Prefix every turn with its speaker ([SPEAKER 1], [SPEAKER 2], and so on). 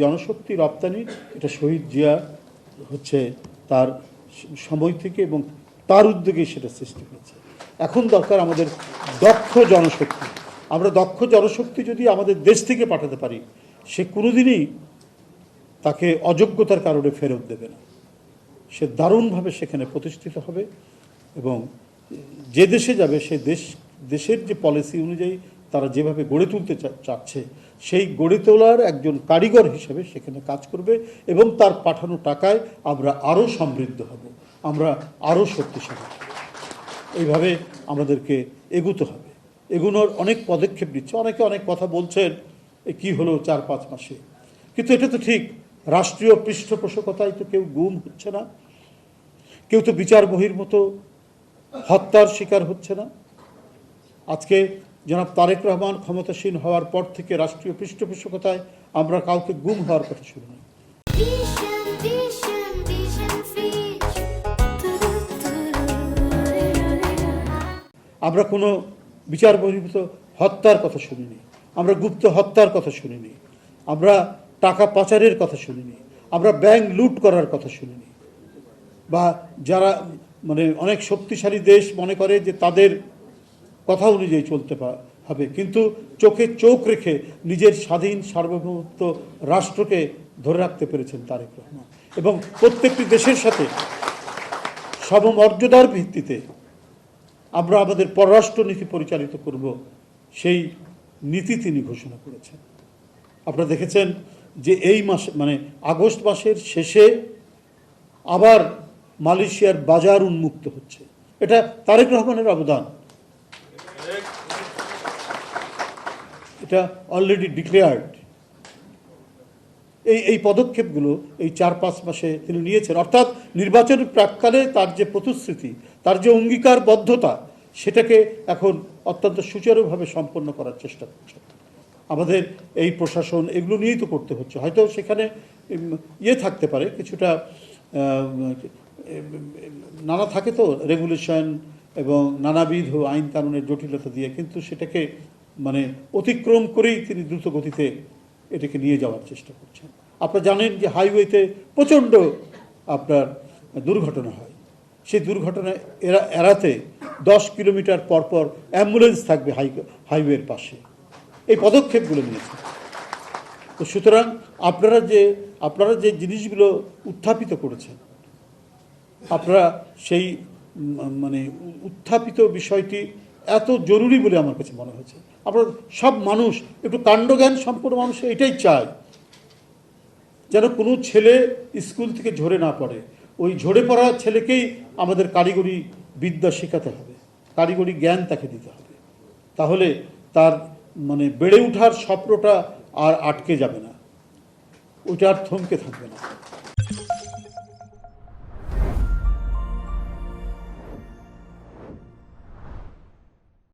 [SPEAKER 1] জনশক্তি রপ্তানি এটা শহীদ জিয়া হচ্ছে তার সময় থেকে এবং তার উদ্যোগেই সেটা সৃষ্টি হয়েছে। এখন দরকার আমাদের দক্ষ জনশক্তি। আমরা দক্ষ জনশক্তি যদি আমাদের দেশ থেকে পাঠাতে পারি, সে কোনোদিনই তাকে অযোগ্যতার কারণে ফেরত দেবে না। সে দারুণভাবে সেখানে প্রতিষ্ঠিত হবে এবং যে দেশে যাবে সে দেশের যে পলিসি অনুযায়ী তারা যেভাবে গড়ে তুলতে চাচ্ছে সেই গড়ে তোলার একজন কারিগর হিসেবে সেখানে কাজ করবে এবং তার পাঠানো টাকায় আমরা আরও সমৃদ্ধ হব, আমরা আরও শক্তিশালী হব। এইভাবে আমাদেরকে এগুতে হবে। এগুনোর অনেক পদক্ষেপ নিচ্ছে। অনেকে অনেক কথা বলছেন কি হলো 4-5 মাসে, কিন্তু এটা তো ঠিক। রাষ্ট্রীয় পৃষ্ঠপোষকতায় তো কেউ গুম হচ্ছে না, কেউ তো বিচার বহির্ভূত হত্যার শিকার হচ্ছে না। আজকে জনাব তারেক রহমান ক্ষমতাসীন হওয়ার পর থেকে রাষ্ট্রীয় পৃষ্ঠপোষকতায় আমরা কাউকে গুম হওয়ার কথা শুনি না। আমরা কোনো বিচার বহির্ভূত হত্যার কথা শুনিনি, আমরা গুপ্ত হত্যার কথা শুনিনি, আমরা টাকা পাচারের কথা শুনিনি, আমরা ব্যাংক লুট করার কথা শুনিনি। বা যারা অনেক শক্তিশালী দেশ মনে করে যে তাদের কথা অনুযায়ী চলতে হবে, কিন্তু চোখে চোখ রেখে নিজের স্বাধীন সার্বভৌমত্ব রাষ্ট্রকে ধরে রাখতে পেরেছেন তারেক রহমান এবং প্রত্যেকটি দেশের সাথে সমমর্যাদার ভিত্তিতে আমরা আমাদের পররাষ্ট্র নীতি পরিচালিত করব, সেই নীতি তিনি ঘোষণা করেছেন। আপনারা দেখেছেন যে এই মাসে আগস্ট মাসের শেষে আবার মালয়েশিয়ার বাজার উন্মুক্ত হচ্ছে। এটা তারেক রহমানের অবদান, এটা অলরেডি ডিক্লেয়ার্ড। এই পদক্ষেপগুলো এই 4-5 মাসে তিনি নিয়েছেন, অর্থাৎ নির্বাচনের প্রাক্কালে তার যে প্রতিশ্রুতি, তার যে অঙ্গীকারবদ্ধতা, সেটাকে এখন অত্যন্ত সুচারুভাবে সম্পন্ন করার চেষ্টা করছে। আমাদের এই প্রশাসন এগুলো নিয়েই তো করতে হচ্ছে। হয়তো সেখানে থাকতে পারে কিছুটা, নানা থাকে তো রেগুলেশন এবং নানাবিধ আইন কানুনের জটিলতা দিয়ে, কিন্তু সেটাকে অতিক্রম করেই তিনি দ্রুত গতিতে এটাকে নিয়ে যাওয়ার চেষ্টা করছেন। আপনারা জানেন যে হাইওয়েতে প্রচণ্ড আপনার দুর্ঘটনা হয়। সেই দুর্ঘটনা এড়াতে 10 কিলোমিটার পরপর অ্যাম্বুলেন্স থাকবে হাইওয়ের পাশে। এই পদক্ষেপগুলো নিয়েছে। তো সুতরাং আপনারা যে জিনিসগুলো উত্থাপিত করেছেন, আপনারা সেই উত্থাপিত বিষয়টি এত জরুরি বলে আমার কাছে মনে হয়েছে। আপনারা সব মানুষ, একটু কাণ্ডজ্ঞান সম্পন্ন মানুষ এটাই চায়, যেন কোনো ছেলে স্কুল থেকে ঝরে না পড়ে। ওই ঝরে পড়া ছেলেকেই আমাদের কারিগরি বিদ্যা শেখাতে হবে, কারিগরি জ্ঞান তাকে দিতে হবে। তাহলে তার বেড়ে ওঠার স্বপ্নটা আর আটকে যাবে না, ওইটা আর থমকে থাকবে না।